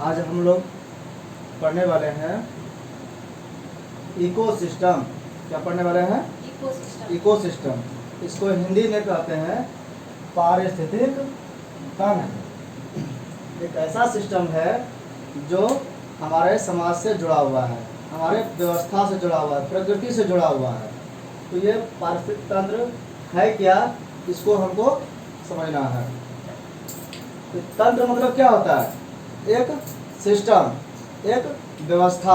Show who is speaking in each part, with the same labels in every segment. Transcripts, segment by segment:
Speaker 1: आज हम लोग पढ़ने वाले हैं इकोसिस्टम। क्या पढ़ने वाले हैं? इकोसिस्टम। इसको हिंदी में कहते हैं पारिस्थितिक तंत्र। एक ऐसा सिस्टम है जो हमारे समाज से जुड़ा हुआ है, हमारे व्यवस्था से जुड़ा हुआ है, प्रकृति से जुड़ा हुआ है। तो ये पारिस्थितिक तंत्र है क्या, इसको हमको समझना है। तो तंत्र मतलब क्या होता है? एक सिस्टम, एक व्यवस्था।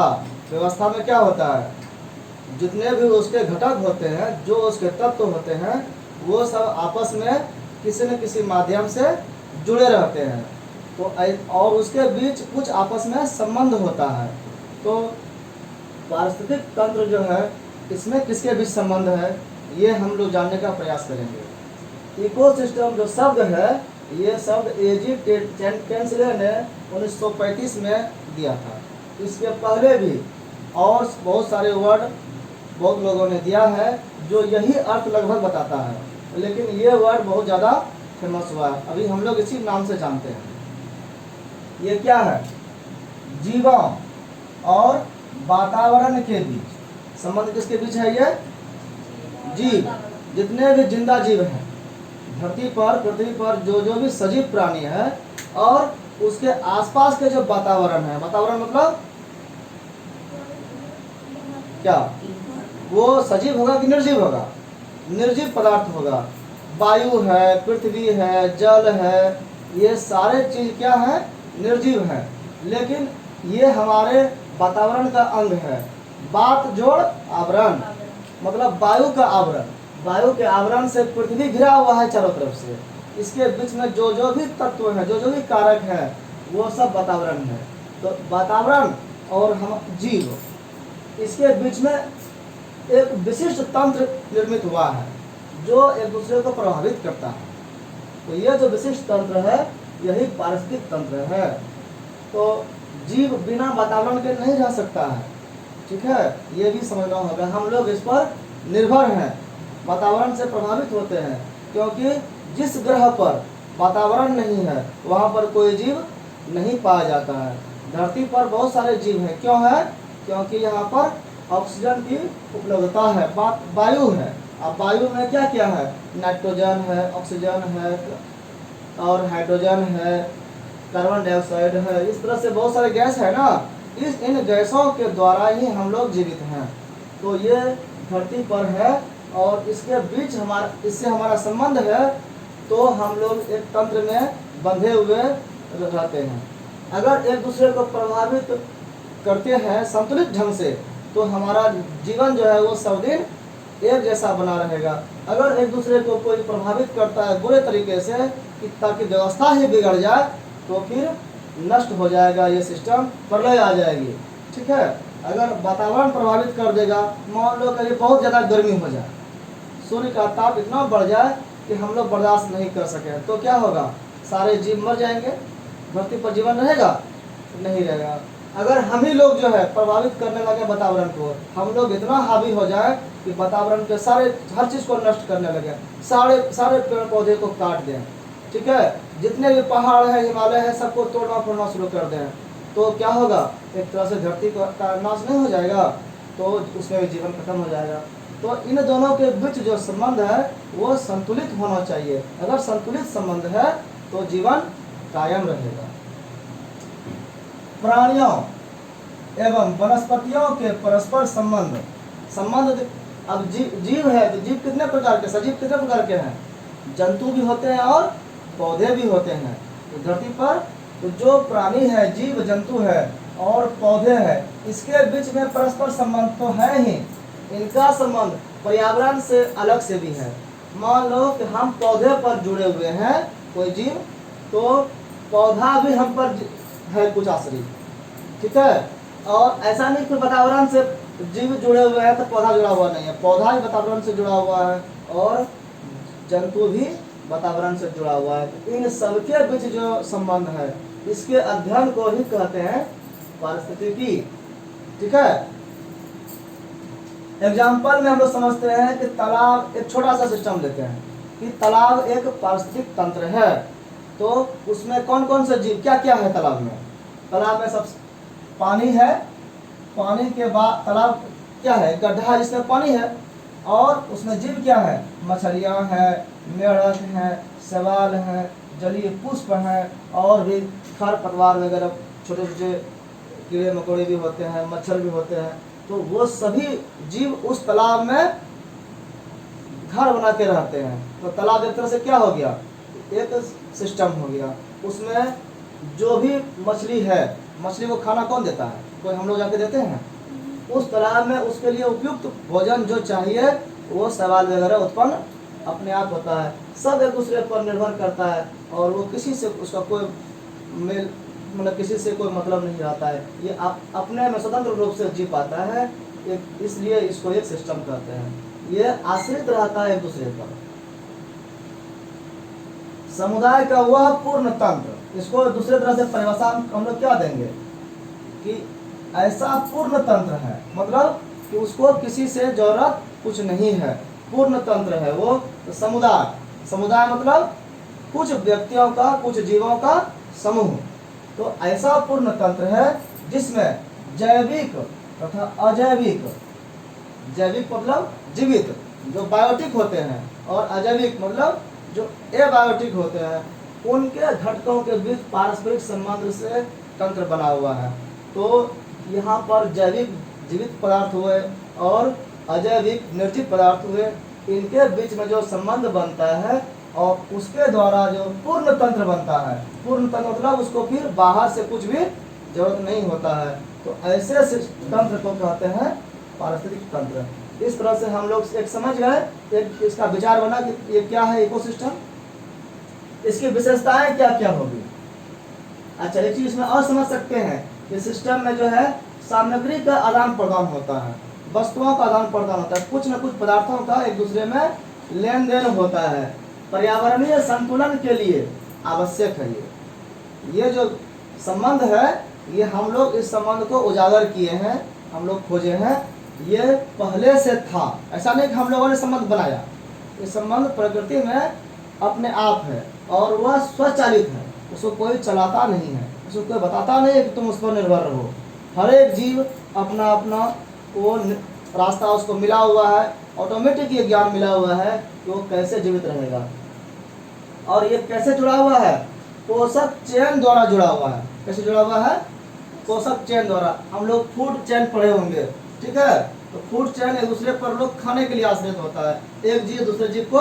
Speaker 1: व्यवस्था में क्या होता है? जितने भी उसके घटक होते हैं, जो उसके तत्व होते हैं, वो सब आपस में किसी न किसी माध्यम से जुड़े रहते हैं। तो और उसके बीच कुछ आपस में संबंध होता है। तो पारिस्थितिक तंत्र जो है, इसमें किसके बीच संबंध है, ये हम लोग जानने का प्रयास करेंगे। इकोसिस्टम जो शब्द है, ये शब्द एजी टेंसलर ने 1935 में दिया था। इसके पहले भी और बहुत सारे वर्ड बहुत लोगों ने दिया है जो यही अर्थ लगभग बताता है, लेकिन ये वर्ड बहुत ज़्यादा फेमस हुआ है। अभी हम लोग इसी नाम से जानते हैं। ये क्या है? जीवन और वातावरण के बीच संबंध। किसके बीच है ये? जीव। जितने भी जिंदा जीव हैं धरती पर, पृथ्वी पर, जो भी सजीव प्राणी है और उसके आसपास के जो वातावरण है। वातावरण मतलब क्या? वो सजीव होगा कि निर्जीव होगा? निर्जीव पदार्थ होगा। वायु है, पृथ्वी है, जल है, ये सारे चीज क्या है? निर्जीव है। लेकिन ये हमारे वातावरण का अंग है। बात जोड़ आवरण, मतलब वायु का आवरण। वायु के आवरण से पृथ्वी घिरा हुआ है चारों तरफ से। इसके बीच में जो भी तत्व है, जो भी कारक है, वो सब वातावरण है। तो वातावरण और हम जीव, इसके बीच में एक विशिष्ट तंत्र निर्मित हुआ है जो एक दूसरे को प्रभावित करता है। तो ये जो विशिष्ट तंत्र है, यही पारिस्थितिक तंत्र है। तो जीव बिना वातावरण के नहीं रह सकता है। ठीक है, ये भी समझना होगा। हम लोग इस पर निर्भर हैं, वातावरण से प्रभावित होते हैं, क्योंकि जिस ग्रह पर वातावरण नहीं है वहाँ पर कोई जीव नहीं पाया जाता है। धरती पर बहुत सारे जीव हैं। क्यों है? क्योंकि यहाँ पर ऑक्सीजन की उपलब्धता है, वायु है। अब वायु में क्या क्या है? नाइट्रोजन है, ऑक्सीजन है और हाइड्रोजन है, कार्बन डाइऑक्साइड है। इस तरह से बहुत सारे गैस है ना। इन गैसों के द्वारा ही हम लोग जीवित हैं। तो ये धरती पर है और इसके बीच इससे हमारा संबंध है। तो हम लोग एक तंत्र में बंधे हुए रहते हैं। अगर एक दूसरे को प्रभावित करते हैं संतुलित ढंग से, तो हमारा जीवन जो है वो सब दिन एक जैसा बना रहेगा। अगर एक दूसरे को कोई प्रभावित करता है बुरे तरीके से, ताकि व्यवस्था ही बिगड़ जाए, तो फिर नष्ट हो जाएगा ये सिस्टम, प्रलय आ जाएगी। ठीक है, अगर वातावरण प्रभावित कर देगा, मान लो कहीं बहुत ज़्यादा गर्मी हो जाए, सूर्य का ताप इतना बढ़ जाए कि हम लोग बर्दाश्त नहीं कर सके, तो क्या होगा? सारे जीव मर जाएंगे। धरती पर जीवन रहेगा? नहीं रहेगा। अगर हम ही लोग जो है प्रभावित करने लगे वातावरण को, हम लोग इतना हावी हो जाए कि वातावरण के हर चीज़ को नष्ट करने लगे, सारे पेड़ पौधे को काट दें। ठीक है, जितने भी पहाड़ है, हिमालय है, सबको तोड़ना फोड़ना शुरू कर दें, तो क्या होगा? एक तरह से धरती का नाश नहीं हो जाएगा, तो उसमें भी जीवन खत्म हो जाएगा। तो इन दोनों के बीच जो संबंध है वो संतुलित होना चाहिए। अगर संतुलित संबंध है तो जीवन कायम रहेगा। प्राणियों एवं वनस्पतियों के परस्पर संबंध। अब जीव है तो जीव कितने प्रकार के, सजीव कितने प्रकार के हैं? जंतु भी होते हैं और पौधे भी होते हैं। तो धरती पर तो जो प्राणी है, जीव जंतु है और पौधे है, इसके बीच में परस्पर संबंध तो है ही। इनका संबंध पर्यावरण से अलग से भी है। मान लो कि हम पौधे पर जुड़े हुए हैं, कोई जीव, तो पौधा भी हम पर है कुछ आश्रित। ठीक है, और ऐसा नहीं कि वातावरण से जीव जुड़े हुए हैं तो पौधा जुड़ा हुआ नहीं है। पौधा भी वातावरण से जुड़ा हुआ है और जंतु भी वातावरण से जुड़ा हुआ है। तो इन सबके बीच जो संबंध है, इसके अध्ययन को ही कहते हैं पारिस्थितिकी। ठीक है, एग्जाम्पल में हम लोग समझते हैं कि तालाब, एक छोटा सा सिस्टम लेते हैं कि तालाब एक पारिस्थितिक तंत्र है। तो उसमें कौन कौन से जीव, क्या क्या है तालाब में? तालाब में सब पानी है, पानी के बाद तालाब क्या है, गड्ढा है जिसमें पानी है, और उसमें जीव क्या है, मछलियाँ हैं, मेढक हैं, शैवाल हैं, जलीय पुष्प हैं, और भी खर पतवार वगैरह छोटे छोटे कीड़े मकोड़े भी होते हैं, मच्छर भी होते हैं। तो वो सभी जीव उस तालाब में घर बना के रहते हैं। तो तालाब एक तरह से क्या हो गया, एक सिस्टम हो गया। उसमें जो भी मछली है, मछली को खाना कौन देता है, कोई हम लोग जाके देते हैं? उस तालाब में उसके लिए उपयुक्त भोजन जो चाहिए वो शैवाल वगैरह उत्पन्न अपने आप होता है। सब एक दूसरे पर निर्भर करता है, और वो किसी से उसका कोई मेल मतलब किसी से कोई मतलब नहीं रहता है। ये अपने में स्वतंत्र रूप से जी पाता है, इसलिए इसको एक सिस्टम कहते हैं। ये आश्रित रहता है एक दूसरे पर। समुदाय का वह पूर्ण तंत्र, इसको दूसरे तरह से परिभाषा हम लोग क्या देंगे कि ऐसा पूर्ण तंत्र है, मतलब कि उसको किसी से जरूरत कुछ नहीं है, पूर्ण तंत्र है वो। समुदाय, समुदाय मतलब कुछ व्यक्तियों का, कुछ जीवों का समूह। तो ऐसा पूर्ण तंत्र है जिसमें जैविक तथा अजैविक, जैविक मतलब जीवित जो बायोटिक होते हैं, और अजैविक मतलब जो एबायोटिक होते हैं, उनके घटकों के बीच पारस्परिक संबंध से तंत्र बना हुआ है। तो यहाँ पर जैविक जीवित पदार्थ हुए और अजैविक निर्जीव पदार्थ हुए, इनके बीच में जो संबंध बनता है और उसके द्वारा जो पूर्ण तंत्र बनता है, पूर्ण तंत्र मतलब उसको फिर बाहर से कुछ भी जरूरत नहीं होता है। तो ऐसे तंत्र को कहते हैं पारिस्थितिक तंत्र। इस तरह से हम लोग एक समझ गए, एक इसका विचार बना कि ये क्या है इकोसिस्टम, इसकी विशेषताएं क्या क्या होगी। अच्छा, एक चीज इसमें और समझ सकते हैं कि सिस्टम में जो है सामग्री का आदान प्रदान होता है, वस्तुओं का आदान प्रदान होता है, कुछ न कुछ पदार्थों का एक दूसरे में लेन देन होता है। पर्यावरणीय संतुलन के लिए आवश्यक है ये जो संबंध है, ये हम लोग इस संबंध को उजागर किए हैं, हम लोग खोजे हैं। ये पहले से था, ऐसा नहीं कि हम लोगों ने संबंध बनाया। ये संबंध प्रकृति में अपने आप है और वह स्वचालित है, उसको कोई चलाता नहीं है, उसको कोई बताता नहीं है कि तुम उस पर निर्भर रहो। हर एक जीव अपना अपना वो रास्ता उसको मिला हुआ है, ऑटोमेटिक ये ज्ञान मिला हुआ है कि वो कैसे जीवित रहेगा। और ये कैसे जुड़ा हुआ है, पोषक चेन द्वारा जुड़ा हुआ है। कैसे जुड़ा हुआ है, पोषक चेन द्वारा। हम लोग फूड चेन पढ़े होंगे, ठीक है। तो फूड चेन एक दूसरे पर लोग खाने के लिए आश्रित होता है, एक जीव दूसरे जीव को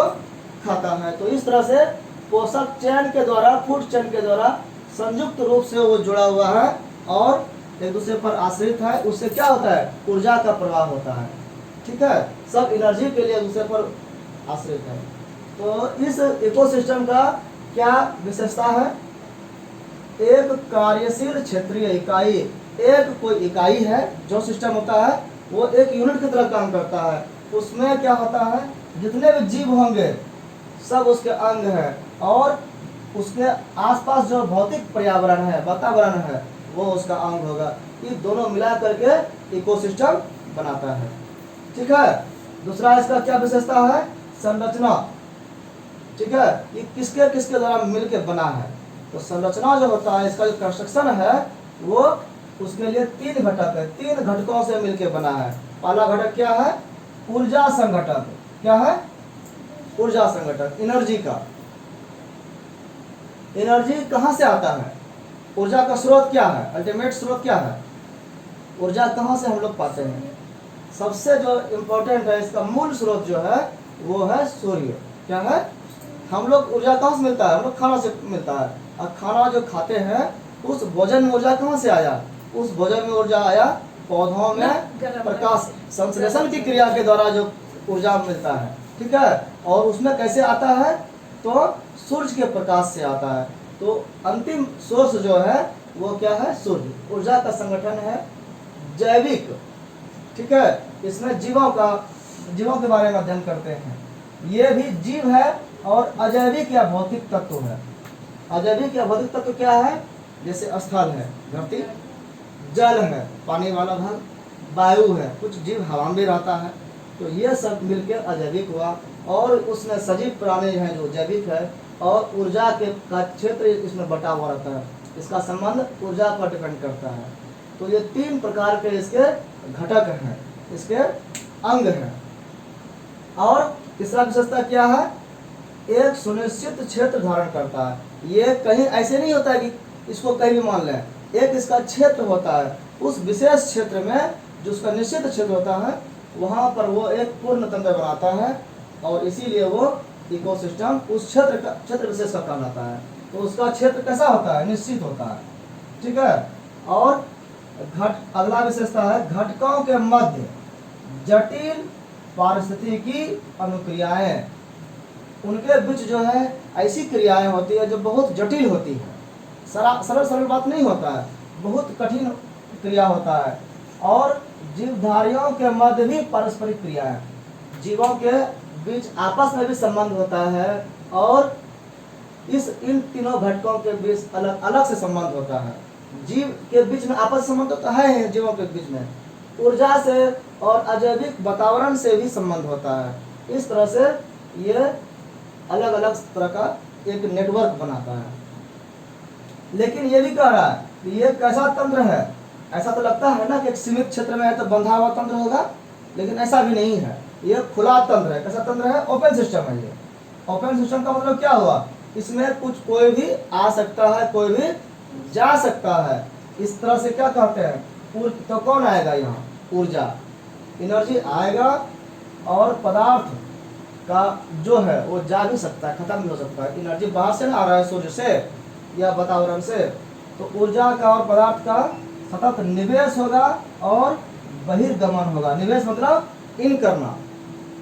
Speaker 1: खाता है। तो इस तरह से पोषक चेन के द्वारा, फूड चेन के द्वारा संयुक्त रूप से वो जुड़ा हुआ है और एक दूसरे पर आश्रित है। उससे क्या होता है, ऊर्जा का प्रवाह होता है, ठीक है। सब एनर्जी के लिए एक दूसरे पर आश्रित है। तो इस इकोसिस्टम का क्या विशेषता है, एक कार्यशील क्षेत्रीय इकाई, एक कोई इकाई है जो सिस्टम होता है, वो एक यूनिट की तरह काम करता है। उसमें क्या होता है, जितने भी जीव होंगे सब उसके अंग हैं, और उसके आसपास जो भौतिक पर्यावरण है, वातावरण है, वो उसका अंग होगा। ये दोनों मिला करके इकोसिस्टम बनाता है, ठीक है। दूसरा इसका क्या विशेषता है, संरचना, ठीक है। ये किसके किसके द्वारा मिलकर बना है। तो संरचना जो होता है, इसका जो कंस्ट्रक्शन है, वो उसके लिए तीन घटक है, तीन घटकों से मिलकर बना है। पहला घटक क्या है, ऊर्जा संघटक। क्या है, ऊर्जा संघटक, एनर्जी का। एनर्जी कहाँ से आता है, ऊर्जा का स्रोत क्या है, अल्टीमेट स्रोत क्या है, ऊर्जा कहाँ से हम लोग पाते हैं। सबसे जो इम्पोर्टेंट है, इसका मूल स्रोत जो है वो है सूर्य। क्या है, हम लोग ऊर्जा कहाँ से मिलता है, हम लोग खाना से मिलता है। और खाना जो खाते हैं, उस भोजन में ऊर्जा कहाँ से आया, उस भोजन में ऊर्जा आया पौधों में प्रकाश संश्लेषण की क्रिया के द्वारा जो ऊर्जा मिलता है, ठीक है। और उसमें कैसे आता है, तो सूर्य के प्रकाश से आता है। तो अंतिम सोर्स जो है वो क्या है, सूर्य। ऊर्जा का संगठन है जैविक, ठीक है। इसमें जीवों के बारे में अध्ययन करते हैं। ये भी जीव है, और अजैविक या भौतिक तत्व है। अजैविक या भौतिक तत्व क्या है, जैसे स्थल है धरती, जल है पानी वाला भाग, वायु है, कुछ जीव हवा में भी रहता है। तो ये सब मिलकर अजैविक हुआ। और उसमें सजीव प्राणी हैं जो जैविक है, और ऊर्जा के का क्षेत्र इसमें बटा हुआ रहता है। इसका संबंध ऊर्जा पर डिपेंड करता है। तो ये 3 प्रकार के इसके घटक हैं, इसके अंग हैं। और तीसरा विशेषता क्या है, एक सुनिश्चित क्षेत्र धारण करता है। ये कहीं ऐसे नहीं होता है कि इसको कहीं भी मान लें, एक इसका क्षेत्र होता है, उस विशेष क्षेत्र में जो उसका निश्चित क्षेत्र होता है वहाँ पर वो एक पूर्ण तंत्र बनाता है, और इसीलिए वो इकोसिस्टम उस क्षेत्र विशेष का कहलाता है। तो उसका क्षेत्र कैसा होता है, निश्चित होता है, ठीक है। और अगला विशेषता है घटकों के मध्य जटिल पारिस्थितिकी अनुक्रियाएं। उनके बीच जो है ऐसी क्रियाएं होती है जो बहुत जटिल होती है, सरल बात नहीं होता है, बहुत कठिन क्रिया होता है। और जीवधारियों के मध्य भी पारस्परिक क्रियाएं, जीवों के बीच आपस में भी संबंध होता है, और इन तीनों घटकों के बीच अलग अलग से संबंध होता है। जीव के बीच में आपस संबंध तो है, जीवों के बीच में ऊर्जा से और अजैविक वातावरण से भी संबंध होता है। इस तरह से ये अलग अलग तरह का एक नेटवर्क बनाता है। लेकिन ये भी कह रहा है कि ये कैसा तंत्र है, ऐसा तो लगता है ना कि एक सीमित क्षेत्र में है तो बंधा हुआ तंत्र होगा, लेकिन ऐसा भी नहीं है। ये खुला तंत्र है। कैसा तंत्र है, ओपन सिस्टम है। ये ओपन सिस्टम का मतलब क्या हुआ, इसमें कुछ कोई भी आ सकता है, कोई भी जा सकता है। इस तरह से क्या कहते हैं, तो कौन आएगा यहाँ, ऊर्जा, एनर्जी आएगा, और पदार्थ का जो है वो जा भी सकता है, खत्म भी हो सकता है। एनर्जी बाहर से ना आ रहा है, सूर्य से या वातावरण से, तो ऊर्जा का और पदार्थ का सतत निवेश होगा और बहिर्गमन होगा। निवेश मतलब इन करना।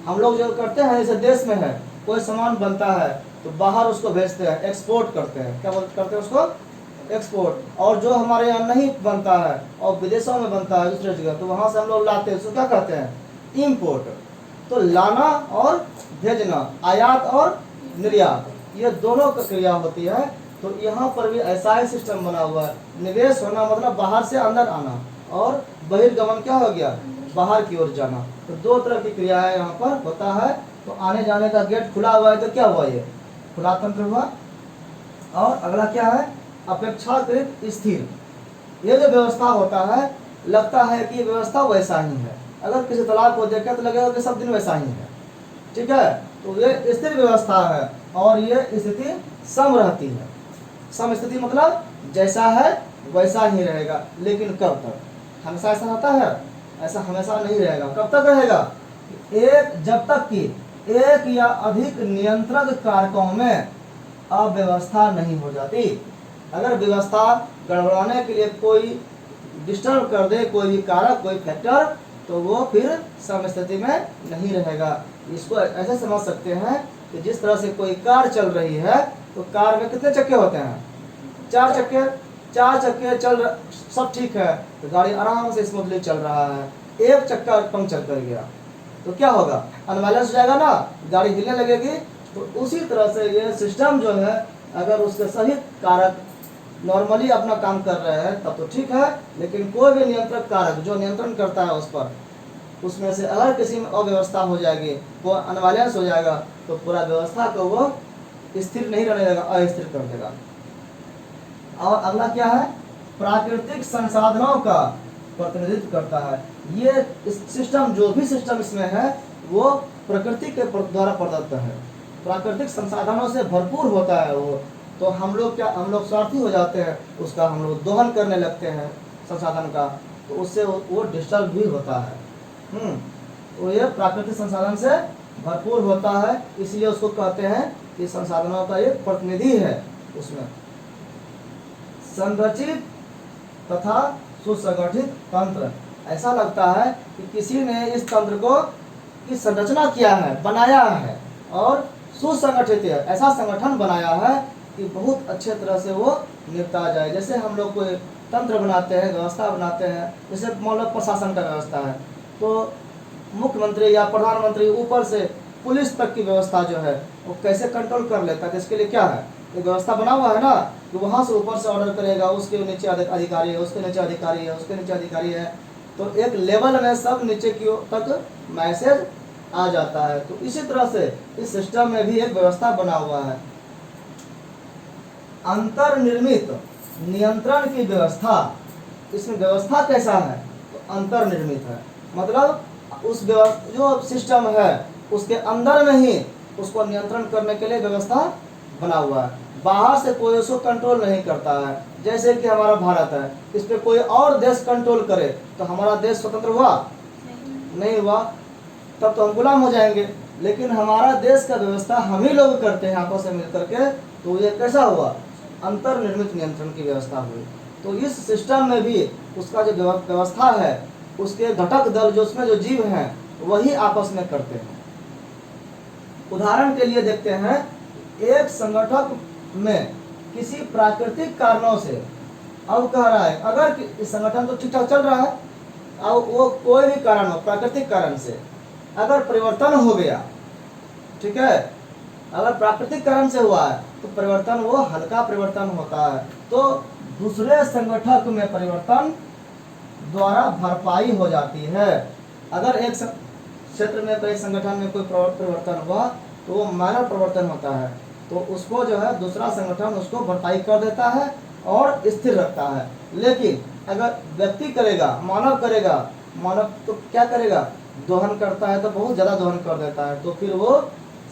Speaker 1: हम लोग जो करते हैं, जैसे देश में है कोई सामान बनता है तो बाहर उसको भेजते हैं, एक्सपोर्ट करते हैं। क्या करते हैं उसको, एक्सपोर्ट। और जो हमारे यहाँ नहीं बनता है और विदेशों में बनता है दूसरे जगह, तो वहाँ से हम लोग लाते हैं, उसको क्या कहते हैं, इम्पोर्ट। तो लाना और भेजना, आयात और निर्यात, ये दोनों क्रिया होती है। तो यहाँ पर भी ऐसा ही सिस्टम बना हुआ है। निवेश होना मतलब बाहर से अंदर आना, और बहिर्गमन क्या हो गया, बाहर की ओर जाना। तो 2 तरह की क्रियाएं यहाँ पर होता है। तो आने जाने का गेट खुला हुआ है तो क्या हुआ, ये खुला तंत्र हुआ। और अगला क्या है, अपेक्षाकृत स्थिर। ये जो व्यवस्था होता है, लगता है कि व्यवस्था वैसा ही है। अगर किसी तालाब को देखे तो लगेगा कि सब दिन वैसा ही है, ठीक है। तो ये स्थिर व्यवस्था है, और ये स्थिति सम रहती है। सम स्थिति मतलब जैसा है वैसा ही रहेगा। लेकिन कब तक, हमेशा ऐसा रहता है, ऐसा हमेशा नहीं रहेगा। कब तक रहेगा, जब तक कि एक या अधिक नियंत्रण कारकों में अव्यवस्था नहीं हो जाती। अगर व्यवस्था गड़बड़ाने के लिए कोई डिस्टर्ब कर दे, कोई भी कारक, कोई फैक्टर, तो वो फिर सम स्थिति में नहीं रहेगा। इसको ऐसे समझ सकते हैं कि जिस तरह से कोई कार चल रही है, तो कार में कितने चक्के होते हैं, 4 चक्के। 4 चक्के चल, सब ठीक है, तो गाड़ी आराम से स्मूथली चल रहा है। एक चक्का पंक्चर कर गया तो क्या होगा, अनबैलेंस हो जाएगा ना, गाड़ी हिलने लगेगी। तो उसी तरह से ये सिस्टम जो है, अगर उसके सही कारक नॉर्मली अपना काम कर रहे हैं तब तो ठीक है। लेकिन कोई भी नियंत्रक कारक जो नियंत्रण करता है उस पर, उसमें से अगर किसी में अव्यवस्था हो जाएगी, वो अनबैलेंस हो जाएगा, तो पूरा व्यवस्था को वो स्थिर नहीं रहने देगा, अस्थिर कर देगा। और अगला क्या है, प्राकृतिक संसाधनों का प्रतिनिधित्व करता है। ये सिस्टम, जो भी सिस्टम इसमें है, वो प्रकृति के द्वारा प्रदत्त है। प्राकृतिक संसाधनों से भरपूर होता है वो। तो हम लोग स्वार्थी हो जाते हैं, उसका हम लोग दोहन करने लगते हैं संसाधन का, तो उससे वो डिस्टर्ब भी होता है। तो ये प्राकृतिक संसाधन से भरपूर होता है, इसलिए उसको कहते हैं कि संसाधनों का एक प्रतिनिधि है। उसमें संरचित तथा सुसंगठित तंत्र, ऐसा लगता है कि किसी ने इस तंत्र को की संरचना किया है, बनाया है, और सुसंगठित है, ऐसा संगठन बनाया है कि बहुत अच्छे तरह से वो निपटा जाए। जैसे हम लोग कोई तंत्र बनाते हैं, व्यवस्था बनाते हैं, जैसे मान लो प्रशासन का व्यवस्था है, तो मुख्यमंत्री या प्रधानमंत्री ऊपर से पुलिस तक की व्यवस्था जो है वो कैसे कंट्रोल कर लेता है। तो इसके लिए क्या है, एक व्यवस्था बना हुआ है ना, कि वहाँ से ऊपर से ऑर्डर करेगा, उसके नीचे अधिकारी है, उसके नीचे अधिकारी है, उसके नीचे अधिकारी है, तो एक लेवल में सब नीचे की ओर तक मैसेज आ जाता है। तो इसी तरह से इस सिस्टम में भी एक व्यवस्था बना हुआ है। अंतर्निर्मित नियंत्रण की व्यवस्था, इसमें व्यवस्था कैसा है तो अंतर्निर्मित है, मतलब उस जो सिस्टम है उसके अंदर में ही उसको नियंत्रण करने के लिए व्यवस्था बना हुआ है। बाहर से कोई उसको कंट्रोल नहीं करता है। जैसे कि हमारा भारत है, इस पे कोई और देश कंट्रोल करे तो हमारा देश स्वतंत्र हुआ? नहीं हुआ, तब तो हम गुलाम हो जाएंगे। लेकिन हमारा देश का व्यवस्था हम ही लोग करते हैं आपस में मिलकर के, तो ये कैसा हुआ? अंतर्निर्मित नियंत्रण की व्यवस्था हुई। तो इस सिस्टम में भी उसका जो व्यवस्था है, उसके घटक दल जो उसमें जो जीव हैं वही आपस में करते हैं। उदाहरण के लिए देखते हैं, एक संगठन में किसी प्राकृतिक कारणों से, अब कह रहा है अगर इस संगठन तो ठीक ठाक चल रहा है, अब वो कोई भी कारण हो, प्राकृतिक कारण से अगर परिवर्तन हो गया, ठीक है, अगर प्राकृतिक कारण से हुआ है तो परिवर्तन वो हल्का परिवर्तन होता है, तो दूसरे संगठन में परिवर्तन द्वारा भरपाई हो जाती है। अगर एक क्षेत्र में कोई संगठन में कोई परिवर्तन हुआ तो वो मानव परिवर्तन होता है, तो उसको जो है दूसरा संगठन उसको भरपाई कर देता है और स्थिर रखता है। लेकिन अगर व्यक्ति करेगा, मानव करेगा, मानव तो क्या करेगा? दोहन करता है तो बहुत ज़्यादा दोहन कर देता है, तो फिर वो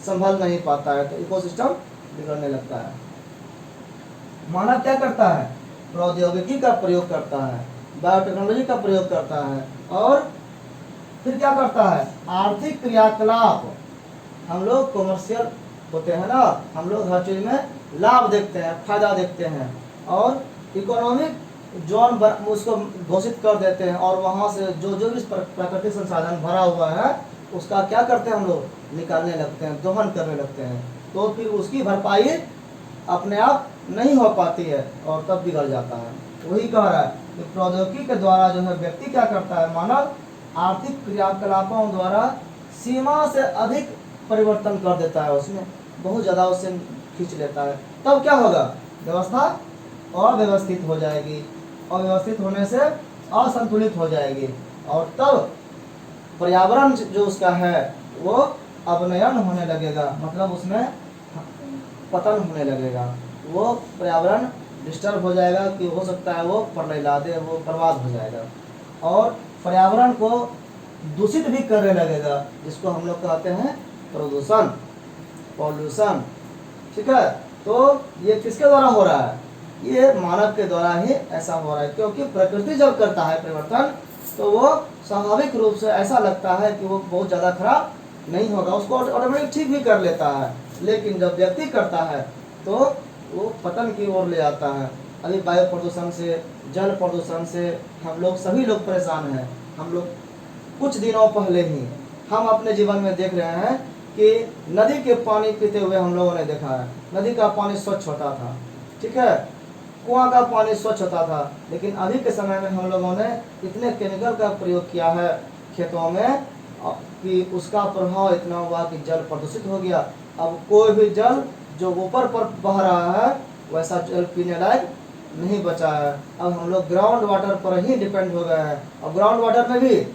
Speaker 1: संभल नहीं पाता है, तो इकोसिस्टम बिगड़ने लगता है। मानव क्या करता है? प्रौद्योगिकी का प्रयोग करता है, बायोटेक्नोलॉजी का प्रयोग करता है, और फिर क्या करता है? आर्थिक क्रियाकलाप, हम लोग कॉमर्शियल होते हैं ना, हम लोग हर चीज़ में लाभ देखते हैं, फायदा देखते हैं, और इकोनॉमिक जोन उसको घोषित कर देते हैं, और वहाँ से जो जो भी प्राकृतिक संसाधन भरा हुआ है उसका क्या करते हैं हम लोग? निकालने लगते हैं, दोहन करने लगते हैं, तो फिर उसकी भरपाई अपने आप नहीं हो पाती है और तब बिगड़ जाता है। वही कह रहा है कि प्रौद्योगिकी के द्वारा जो है व्यक्ति क्या करता है? मानव आर्थिक क्रियाकलापों द्वारा सीमा से अधिक परिवर्तन कर देता है, उसमें बहुत ज़्यादा उससे खींच लेता है, तब क्या होगा? व्यवस्था अव्यवस्थित हो जाएगी, अव्यवस्थित होने से असंतुलित हो जाएगी, और तब पर्यावरण जो उसका है वो अवनयन होने लगेगा, मतलब उसमें पतन होने लगेगा, वो पर्यावरण डिस्टर्ब हो जाएगा, कि हो सकता है वो प्रलय ला दे, वो बर्बाद हो जाएगा, और पर्यावरण को दूषित भी करने लगेगा, जिसको हम लोग कहते हैं प्रदूषण, पॉल्यूशन, ठीक है। तो ये किसके द्वारा हो रहा है? ये मानव के द्वारा ही ऐसा हो रहा है, क्योंकि प्रकृति जब करता है परिवर्तन तो वो स्वाभाविक रूप से ऐसा लगता है कि वो बहुत ज़्यादा खराब नहीं होगा, उसको ऑटोमेटिक ठीक भी कर लेता है। लेकिन जब व्यक्ति करता है तो वो पतन की ओर ले जाता है। अभी वायु प्रदूषण से, जल प्रदूषण से हम लोग सभी लोग परेशान हैं। हम लोग कुछ दिनों पहले ही हम अपने जीवन में देख रहे हैं कि नदी के पानी पीते हुए हम लोगों ने देखा है। नदी का पानी स्वच्छ होता था, ठीक है, कुआं का पानी स्वच्छ होता था, लेकिन अभी के समय में हम लोगों ने इतने केमिकल का प्रयोग किया है खेतों में कि उसका प्रभाव इतना हुआ कि जल प्रदूषित हो गया। अब कोई भी जल जो ऊपर पर बह रहा है वैसा जल पीने लायक नहीं बचा है। अब हम लोग ग्राउंड वाटर पर ही डिपेंड हो गए हैं, और ग्राउंड वाटर में भी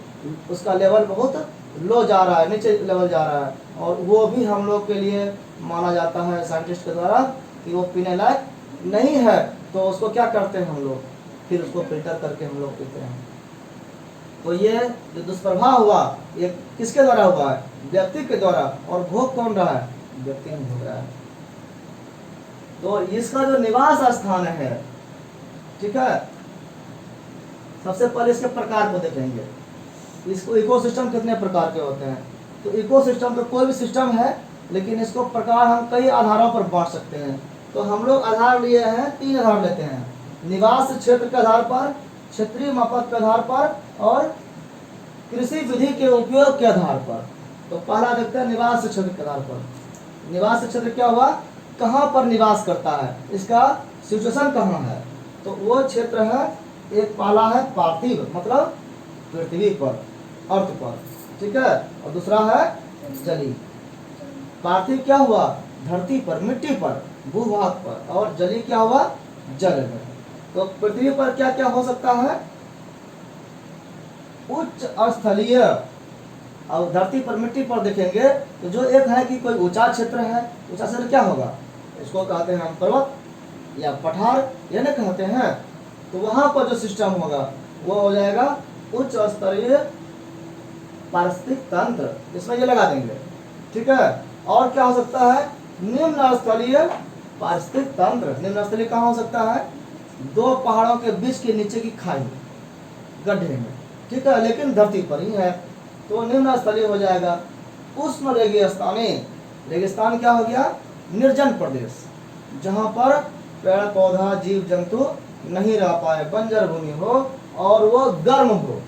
Speaker 1: उसका लेवल बहुत लो जा रहा है, नीचे लेवल जा रहा है, और वो भी हम लोग के लिए माना जाता है साइंटिस्ट के द्वारा कि वो पीने लायक नहीं है। तो उसको क्या करते हैं हम लोग? फिर उसको फिल्टर करके हम लोग पीते हैं। तो ये जो दुष्प्रभाव हुआ ये किसके द्वारा हुआ है? व्यक्ति के द्वारा। और भोग कौन रहा है? व्यक्ति नहीं भोग रहा है। तो इसका जो निवास स्थान है, ठीक है, सबसे पहले इसके प्रकार को देखेंगे। इसको इकोसिस्टम कितने प्रकार के होते हैं? तो इकोसिस्टम तो कोई भी सिस्टम है, लेकिन इसको प्रकार हम कई आधारों पर बांट सकते हैं। तो हम लोग आधार लिए हैं, 3 आधार लेते हैं, निवास क्षेत्र के आधार पर, क्षेत्रीय मापक के आधार पर, और कृषि विधि के उपयोग के आधार पर। तो पहला देखते हैं निवास क्षेत्र के आधार पर। निवास क्षेत्र क्या हुआ? कहाँ पर निवास करता है, इसका सिचुएशन कहाँ है? तो वो क्षेत्र है, एक पहला है पार्थिव, मतलब पृथ्वी पर, अर्थ पर, ठीक है, और दूसरा है जली। पार्थिव क्या हुआ? धरती पर, मिट्टी पर, भूभाग पर, और जली क्या हुआ? जल में। तो पृथ्वी पर क्या क्या हो सकता है? उच्च स्थलीय। और धरती पर, मिट्टी पर देखेंगे तो जो एक है कि कोई ऊंचा क्षेत्र है, ऊंचा क्षेत्र क्या होगा? इसको कहते हैं हम पर्वत, या पठार ये ना कहते हैं, तो वहां पर जो सिस्टम होगा वो हो जाएगा उच्च स्तरीय पारिस्थितिक तंत्र, इसमें ये लगा देंगे। ठीक है, और क्या हो सकता है, निम्न स्थलीय पारिस्थितिक तंत्र। निम्न स्थलीय कहाँ हो सकता है, दो पहाड़ों के बीच के नीचे की खाई, गड्ढे में। ठीक है, लेकिन धरती पर ही है, तो निम्न स्थलीय हो जाएगा। उष्ण रेगिस्तानी, रेगिस्तान क्या हो गया, निर्जन प्रदेश, जहां पर पेड़ पौधा जीव जंतु नहीं रह पाए, बंजर भूमि हो और वो गर्म हो।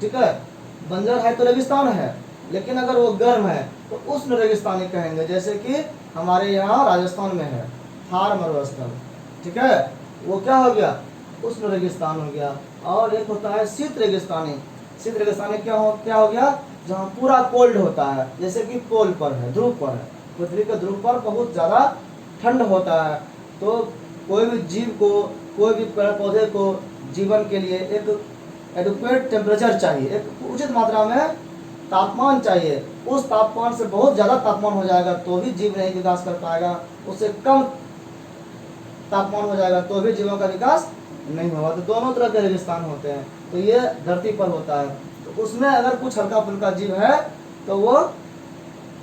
Speaker 1: ठीक है, बंजर है तो रेगिस्तान है, लेकिन अगर वो गर्म है तो उष्ण रेगिस्तानी कहेंगे, जैसे कि हमारे यहाँ राजस्थान में है थार मरुस्थल। ठीक है, वो क्या हो गया, उष्ण रेगिस्तान हो गया। और एक होता है शीत रेगिस्तानी। शीत रेगिस्तानी क्या हो गया, जहाँ पूरा कोल्ड होता है, जैसे कि पोल पर है, ध्रुव पर है, पृथ्वी के ध्रुव पर बहुत ज़्यादा ठंड होता है, तो कोई भी जीव को, कोई भी पेड़ पौधे को जीवन के लिए एक एडुक्वेट टेम्परेचर चाहिए, एक उचित मात्रा में तापमान चाहिए। उस तापमान से बहुत ज़्यादा तापमान हो जाएगा तो भी जीव नहीं विकास कर पाएगा, उससे कम तापमान हो जाएगा तो भी जीवों का विकास नहीं होगा। तो दोनों तरह के रेगिस्तान होते हैं, तो ये धरती पर होता है। तो उसमें अगर कुछ हल्का फुल्का जीव है तो वो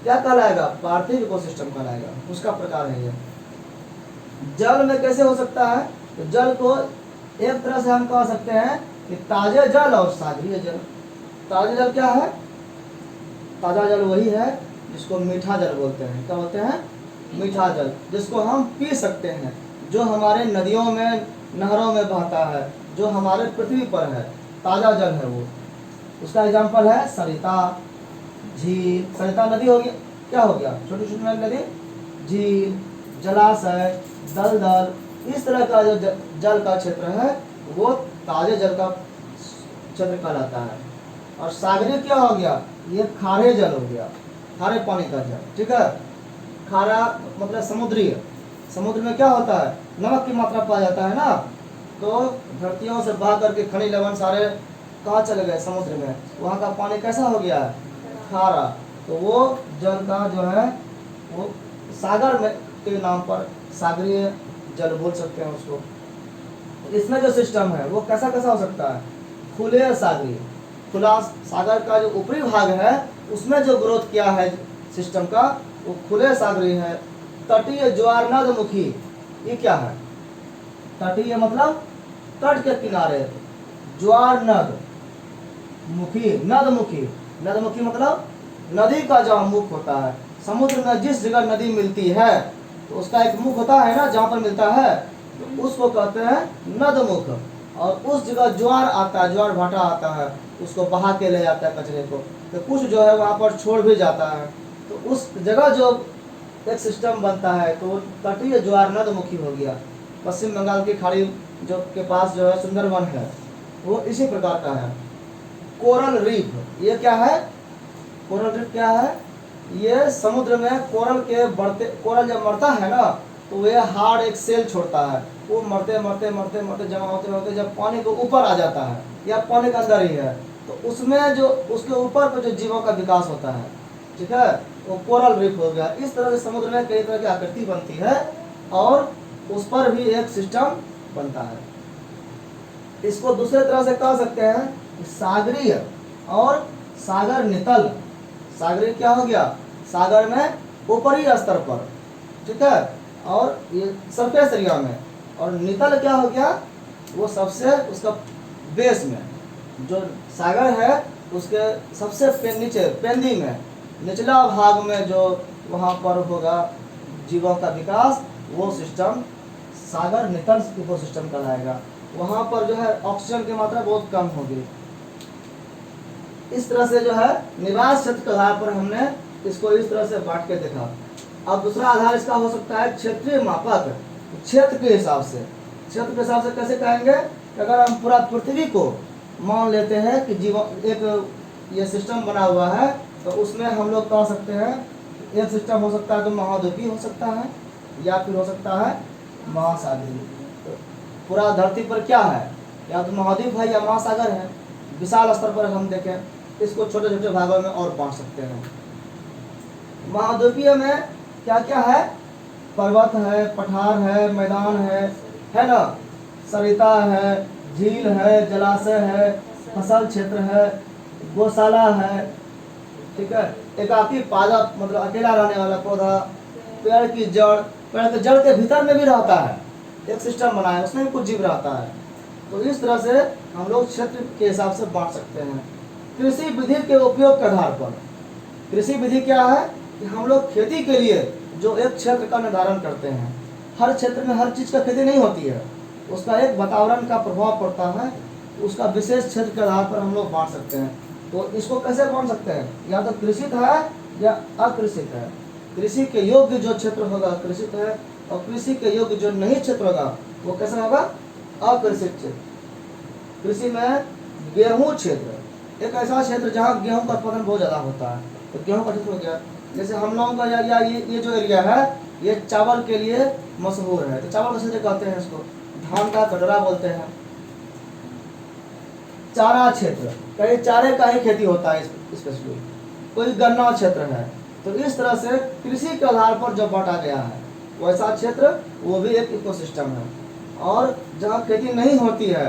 Speaker 1: क्या कहलाएगा, पार्थिव इकोसिस्टम कहलाएगा, उसका प्रकार है ये। जल में कैसे हो सकता है, तो जल को एक तरह से हम कह सकते हैं कि ताजे जल और सागरीय जल। ताजे जल क्या है, ताजा जल वही है जिसको मीठा जल बोलते हैं। क्या बोलते हैं, मीठा जल, जिसको हम पी सकते हैं, जो हमारे नदियों में नहरों में बहता है, जो हमारे पृथ्वी पर है, ताजा जल है वो। उसका एग्जाम्पल है सरिता, झील। सरिता नदी हो गया, क्या हो गया, छोटी छोटी नदी, झील, जलाशय, दलदल, इस तरह का जो जल का क्षेत्र है वो ताजे जल का क्षेत्र कहलाता है। और सागरीय क्या हो गया, ये खारे जल हो गया, खारे पानी का जल। ठीक है, खारा मतलब समुद्रीय, समुद्र में क्या होता है, नमक की मात्रा पाया जाता है ना, तो धरतियों से बहा करके खनिज लवण सारे कहाँ चले गए, समुद्र में, वहाँ का पानी कैसा हो गया है, खारा। तो वो जल का जो है वो सागर में के नाम पर सागरीय जल बोल सकते हैं उसको। इसमें जो सिस्टम है वो कैसा कैसा हो सकता है, खुले सागरीय, खुला सागर का जो ऊपरी भाग है उसमें जो ग्रोथ किया है सिस्टम का वो खुले सागरीय है। तटीय ज्वार नदमुखी, ये क्या है, तटीय मतलब तट के किनारे, ज्वार नद मुखी, नदमुखी, नदमुखी मतलब नदी का जहाँ मुख होता है, समुद्र में जिस जगह नदी मिलती है तो उसका एक मुख होता है ना जहाँ पर मिलता है, तो उसको कहते हैं नदमुख। और उस जगह ज्वार आता है, ज्वार भाटा आता है, उसको बहा के ले जाता है कचरे को, तो कुछ जो है वहाँ पर छोड़ भी जाता है, तो उस जगह जो एक सिस्टम बनता है तो तटीय ज्वार नदमुखी हो गया। पश्चिम बंगाल की खाड़ी जो के पास जो है सुंदरवन है वो इसी प्रकार का है। कोरल रीफ, ये क्या है, कोरल रीफ क्या है, ये समुद्र में कोरल के बढ़ते, कोरल जब मरता है ना तो ये हार्ड एक सेल छोड़ता है, वो मरते मरते मरते मरते जमा होते होते जब पानी के ऊपर आ जाता है या पानी के अंदर ही है तो उसमें जो उसके ऊपर पे जो जीवों का विकास होता है, ठीक है, वो कोरल रीफ हो गया। इस तरह से समुद्र में कई तरह की आकृति बनती है और उस पर भी एक सिस्टम बनता है। इसको दूसरे तरह से कह सकते हैं कि सागरीय और सागर नितल। सागरीय क्या हो गया, सागर में ऊपरी स्तर पर, ठीक है, और ये सरफेस एरिया में। और नितल क्या हो गया, वो सबसे उसका बेस में, जो सागर है उसके सबसे नीचे पेंदी में, निचला भाग में जो वहाँ पर होगा जीवों का विकास, वो सिस्टम सागर नितल इकोसिस्टम कहलाएगा। वहाँ पर जो है ऑक्सीजन की मात्रा बहुत कम होगी। इस तरह से जो है निवास क्षेत्र के आधार पर हमने इसको इस तरह से बांट के देखा। अब दूसरा आधार इसका हो सकता है क्षेत्रीय मापक, क्षेत्र के हिसाब से। क्षेत्र के हिसाब से कैसे कहेंगे कि अगर हम पूरा पृथ्वी को मान लेते हैं कि जीवन एक ये सिस्टम बना हुआ है तो उसमें हम लोग कह सकते हैं एक सिस्टम हो सकता है तो महाद्वीपीय हो सकता है या फिर हो सकता है महासागरीय। तो पूरा धरती पर क्या है, या तो महाद्वीप है या महासागर है। विशाल स्तर पर हम देखें इसको छोटे छोटे भागों में और बांट सकते हैं। महाद्वीपीय में क्या क्या है, पर्वत है, पठार है, मैदान है ना, सरिता है, झील है, जलाशय है, फसल क्षेत्र है, गौशाला है, ठीक है, एकाकी पादप मतलब अकेला रहने वाला पौधा, पेड़ की जड़, पेड़ के जड़ के भीतर में भी रहता है, एक सिस्टम बना है, उसमें भी कुछ जीव रहता है। तो इस तरह से हम लोग क्षेत्र के हिसाब से बांट सकते हैं। कृषि विधि के उपयोग के आधार पर, कृषि विधि क्या है कि हम लोग खेती के लिए जो एक क्षेत्र का निर्धारण करते हैं, हर क्षेत्र में हर चीज का खेती नहीं होती है, उसका एक वातावरण का प्रभाव पड़ता है, उसका विशेष क्षेत्र के आधार पर हम लोग बांट सकते हैं। तो इसको कैसे बांट सकते हैं, या तो कृषित है या अकृषित है। कृषि के योग्य जो क्षेत्र होगा कृषित है, और कृषि के योग्य जो नहीं क्षेत्र होगा वो कैसा होगा, अकृषित क्षेत्र। कृषि में गेहूं क्षेत्र एक ऐसा क्षेत्र जहाँ गेहूं का उत्पादन बहुत ज्यादा होता है, तो गेहूं का क्षेत्र हो गया। जैसे हम लोगों का या ये जो एरिया है ये चावल के लिए मशहूर है, तो चावल का क्षेत्र कहते हैं इसको, धान का कटोरा बोलते हैं। चारा क्षेत्र, कहीं चारे का ही खेती होता है स्पेशली, कोई गन्ना क्षेत्र है। तो इस तरह से कृषि के आधार पर जो बांटा गया है वैसा क्षेत्र वो भी एक इकोसिस्टम है। और जहाँ खेती नहीं होती है,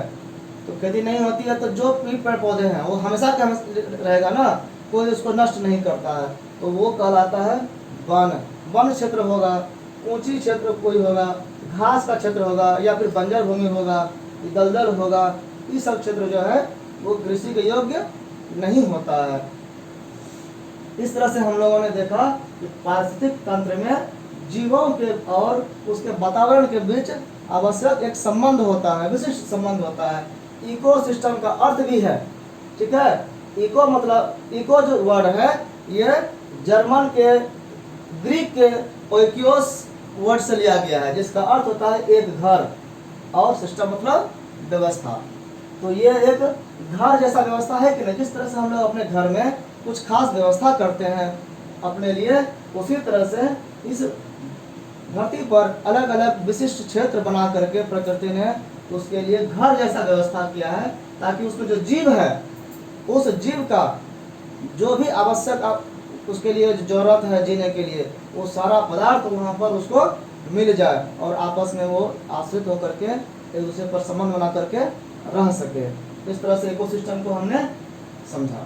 Speaker 1: तो खेती नहीं होती है तो जो पेड़ पौधे हैं वो हमेशा का रहेगा ना, कोई उसको नष्ट नहीं करता है, तो वो कहलाता है वन। वन क्षेत्र होगा, ऊंची क्षेत्र कोई होगा, घास का क्षेत्र होगा, या फिर बंजर भूमि होगा, दलदल होगा, ये सब क्षेत्र जो है वो कृषि के योग्य नहीं होता है। इस तरह से हम लोगों ने देखा कि पारिस्थितिक तंत्र में जीवों के और उसके वातावरण के बीच आवश्यक एक संबंध होता है, विशिष्ट संबंध होता है। इकोसिस्टम का अर्थ भी है, ठीक है। इको मतलब, इको जो वर्ड है ये जर्मन के, ग्रीक के ओइकियोस वर्ड से लिया गया है, जिसका अर्थ होता है एक घर, और सिस्टम मतलब व्यवस्था। तो ये एक घर जैसा व्यवस्था है कि नहीं, जिस तरह से हम लोग अपने घर में कुछ खास व्यवस्था करते हैं अपने लिए, उसी तरह से इस धरती पर अलग अलग विशिष्ट क्षेत्र बना करके प्रकृति ने उसके लिए घर जैसा व्यवस्था किया है, ताकि उसमें जो जीव है उस जीव का जो भी आवश्यक उसके लिए जरूरत है जीने के लिए, वो सारा पदार्थ वहाँ पर उसको मिल जाए, और आपस में वो आश्रित होकर के एक दूसरे पर संबंध बना करके रह सके। इस तरह से इकोसिस्टम को हमने समझा।